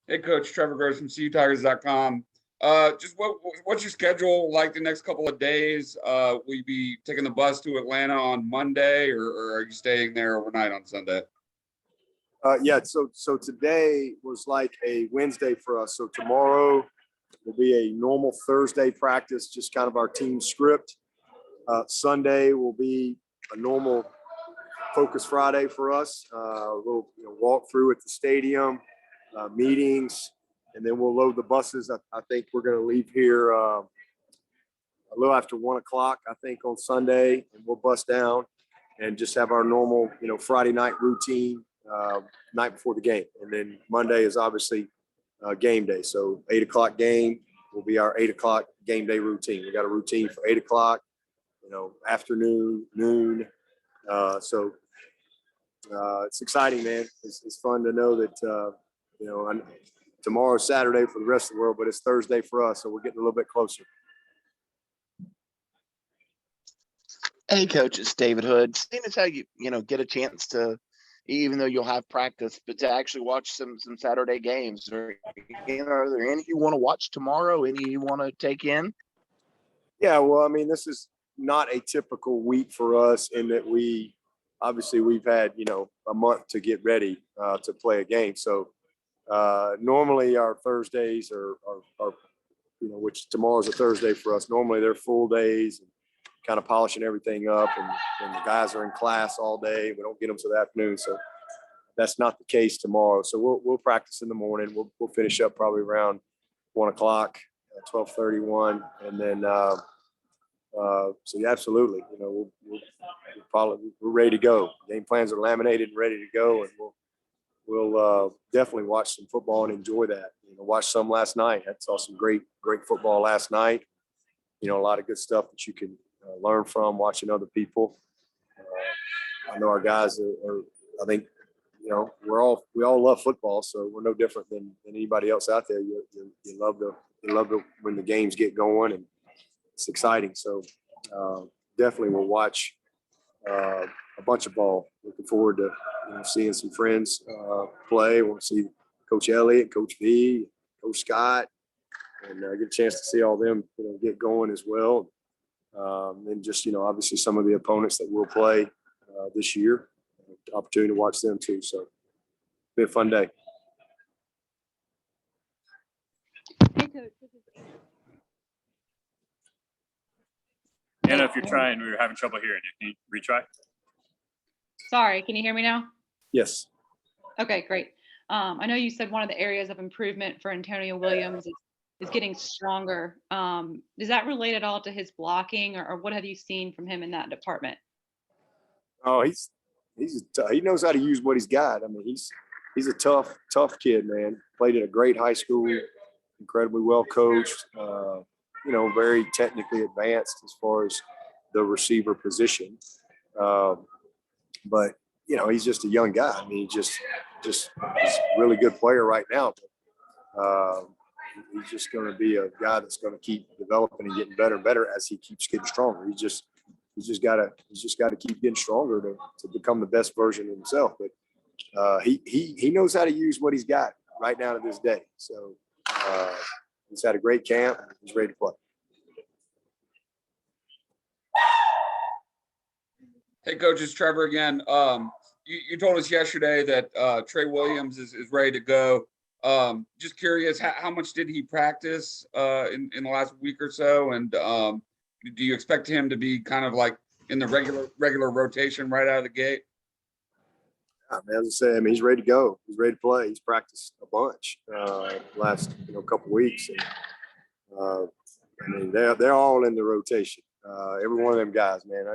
Hey, Coach Trevor Gross from CUTigers.com. Just what's your schedule like the next couple of days? Will you be taking the bus to Atlanta on Monday, or are you staying there overnight on Sunday? Yeah, so today was like a Wednesday for us. So tomorrow will be a normal Thursday practice, just kind of our team script. Sunday will be a normal Focus Friday for us. A little walk through at the stadium, meetings, and then we'll load the buses. I think we're going to leave here a little after 1 o'clock, I think, on Sunday, and we'll bus down and just have our normal, Friday night routine night before the game. And then Monday is obviously game day. So 8 o'clock game will be our 8 o'clock game day routine. We got a routine for 8 o'clock, afternoon, noon. So it's exciting, man. It's fun to know that, tomorrow's Saturday for the rest of the world, but it's Thursday for us. So we're getting a little bit closer. Hey, Coach, it's David Hood. Seeing as how you get a chance to, even though you'll have practice, but to actually watch some Saturday games. Are there any you want to watch tomorrow? Any you want to take in? Yeah, well, I mean, this is not a typical week for us in that we've had a month to get ready to play a game. So normally our Thursdays are which tomorrow's a Thursday for us. Normally they're full days and kind of polishing everything up, and the guys are in class all day. We don't get them to the afternoon, so that's not the case tomorrow. So we'll practice in the morning. We'll finish up probably around 1 o'clock, 12:31, and then so yeah, absolutely. We're ready to go. Game plans are laminated and ready to go, and we'll definitely watch some football and enjoy that. Watched some last night. I saw some great football last night. A lot of good stuff that you can learn from watching other people. I know our guys are I think, we all love football, so we're no different than anybody else out there. You love to when the games get going, and it's exciting. So definitely we'll watch a bunch of ball. Looking forward to seeing some friends play. We'll see Coach Elliott, Coach V, Coach Scott, and get a chance to see all them get going as well. And just obviously some of the opponents that we'll play this year. Opportunity to watch them too. So be a fun day. Hey, Coach. Anna, if you're trying, we were having trouble hearing you. Can you retry? Sorry, can you hear me now? Yes. Okay, great. I know you said one of the areas of improvement for Antonio Williams is getting stronger. Is that related at all to his blocking, or what have you seen from him in that department? Oh, he knows how to use what he's got. I mean, he's a tough kid, man. Played at a great high school, incredibly well coached. Very technically advanced as far as the receiver position. But he's just a young guy. I mean, he's a really good player right now. But, he's just going to be a guy that's going to keep developing and getting better and better as he keeps getting stronger. He's just got to keep getting stronger to become the best version of himself. But he knows how to use what he's got right now to this day. So he's had a great camp. He's ready to play. Hey, Coach, it's Trevor again. You told us yesterday that Trey Williams is ready to go. Just curious, how much did he practice in the last week or so? And do you expect him to be kind of like in the regular rotation right out of the gate? As I say, he's ready to go. He's ready to play. He's practiced a bunch last couple weeks. And, they're all in the rotation. Every one of them guys, man.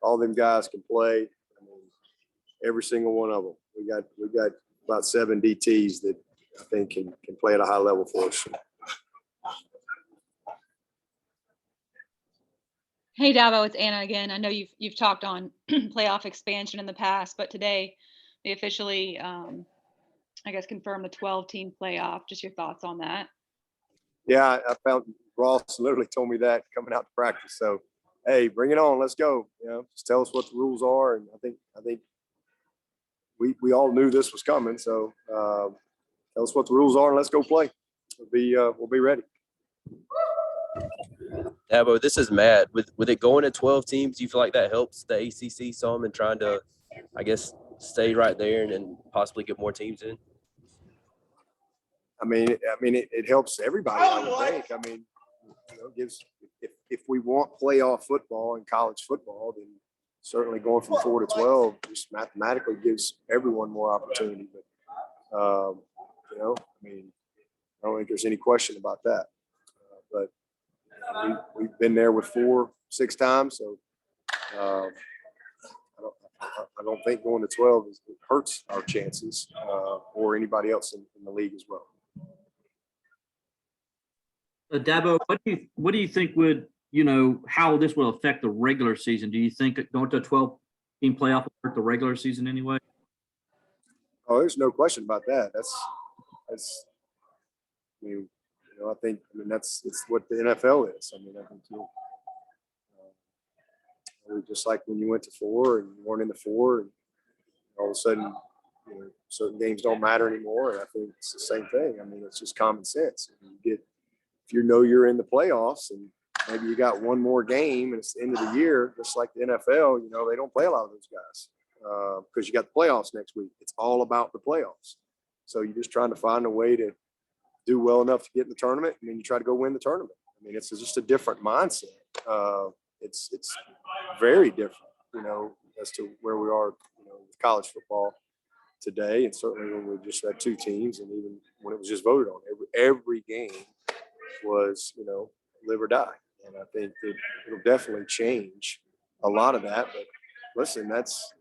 All them guys can play. Every single one of them. We got about 7 DTs that I think can play at a high level for us. Hey, Dabo, it's Anna again. I know you've talked on playoff expansion in the past, but today they officially, confirmed the 12-team playoff. Just your thoughts on that? Yeah, I found Ross literally told me that coming out to practice. So, hey, bring it on. Let's go. Just tell us what the rules are. And I think we all knew this was coming. So tell us what the rules are and let's go play. We'll be ready. Dabo, this is Matt. With it going to 12 teams, do you feel like that helps the ACC some in trying to, I guess, stay right there and then possibly get more teams in? I mean, it helps everybody, I would think. I mean, gives if we want playoff football and college football, then certainly going from 4 to 12 just mathematically gives everyone more opportunity. But I mean, I don't think there's any question about that. But we've been there with 4, 6 times, so I don't think going to 12 hurts our chances or anybody else in the league as well. Dabo, what do you think would, how this will affect the regular season? Do you think going to a 12-team playoff will hurt the regular season anyway? Oh, there's no question about that. I think it's what the NFL is. I mean, I think just like when you went to 4 and you weren't in the 4, and all of a sudden, certain games don't matter anymore. And I think it's the same thing. I mean, it's just common sense. If you're in the playoffs and maybe you got one more game and it's the end of the year, just like the NFL, they don't play a lot of those guys because you got the playoffs next week. It's all about the playoffs. So you're just trying to find a way to do well enough to get in the tournament, and then you try to go win the tournament. I mean, it's just a different mindset. It's very different, as to where we are, with college football today, and certainly when we just had 2 teams, and even when it was just voted on, every game was, live or die. And I think that it'll definitely change a lot of that. But listen, that's,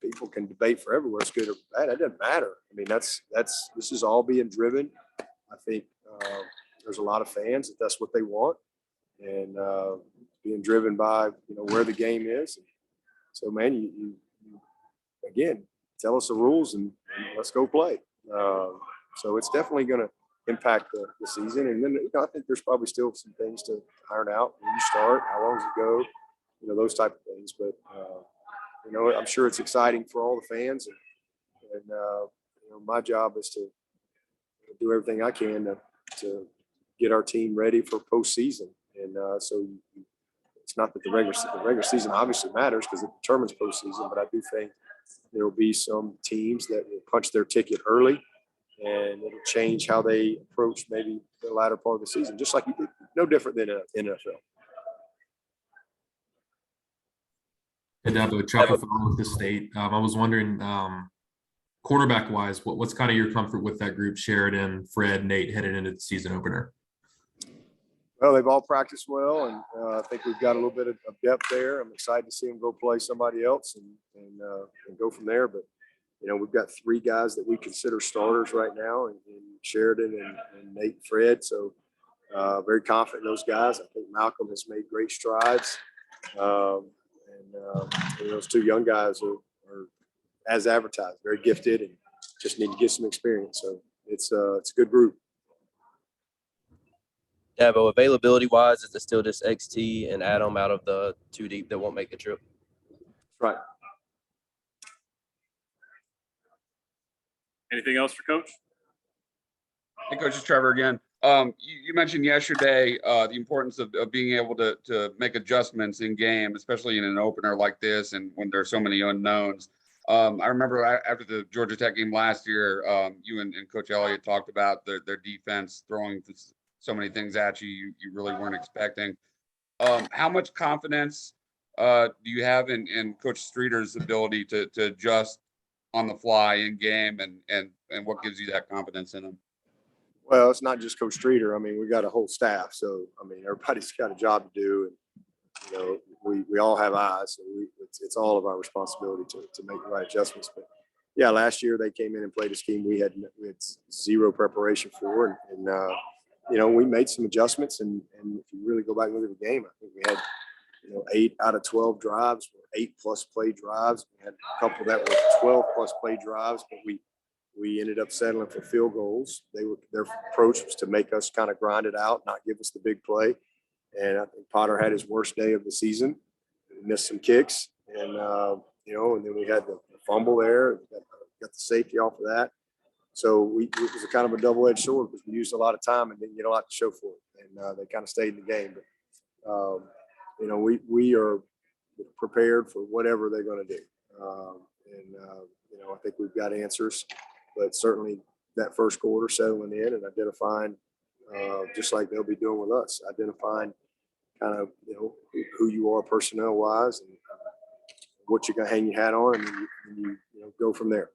people can debate forever whether it's good or bad. It doesn't matter. I mean, this is all being driven. I think there's a lot of fans that's what they want, and being driven by, where the game is. And so, man, you again, tell us the rules and let's go play. So it's definitely going to impact the season. And then, I think there's probably still some things to iron out when you start, how long does it go, those type of things. But, I'm sure it's exciting for all the fans. And my job is to do everything I can to get our team ready for postseason. And so it's not that the regular season obviously matters because it determines postseason, but I do think there will be some teams that will punch their ticket early, and it'll change how they approach maybe the latter part of the season, just like you did, no different than NFL. Hey, Dabo, Chopper with the state. I was wondering, quarterback-wise, what's kind of your comfort with that group, Sheridan, Fred, Nate, headed into the season opener? Well, they've all practiced well, and I think we've got a little bit of depth there. I'm excited to see them go play somebody else and go from there. But, we've got 3 guys that we consider starters right now in Sheridan and Nate and Fred. So very confident in those guys. I think Malcolm has made great strides. And those 2 young guys are as advertised, very gifted, and just need to get some experience. So it's a good group. Dabo, availability-wise, is it still just XT and Adam out of the 2 deep that won't make the trip? Right. Anything else for Coach? Hey, Coach, it's Trevor again. You mentioned yesterday the importance of being able to make adjustments in game, especially in an opener like this and when there's so many unknowns. I remember after the Georgia Tech game last year, you and Coach Elliott talked about their defense throwing so many things at you really weren't expecting. How much confidence do you have in Coach Streeter's ability to adjust on the fly in game, and what gives you that confidence in him? Well, it's not just Coach Streeter. I mean, we got a whole staff. So, I mean, everybody's got a job to do. And, we all have eyes. So it's all of our responsibility to make the right adjustments. But, yeah, last year they came in and played a scheme we had zero preparation for. And we made some adjustments. And if you really go back and look at the game, I think we had, 8 out of 12 drives were 8+ play drives. We had a couple that were 12+ play drives, but we ended up settling for field goals. Their approach was to make us kind of grind it out, not give us the big play. And I think Potter had his worst day of the season. He missed some kicks, and and then we had the fumble there. Got the safety off of that. So it was a kind of a double-edged sword because we used a lot of time and didn't get a lot to show for it. And they kind of stayed in the game. But, we are prepared for whatever they're going to do. I think we've got answers, but certainly that first quarter settling in and identifying, just like they'll be doing with us, identifying kind of, who you are personnel wise and what you're going to hang your hat on and you go from there.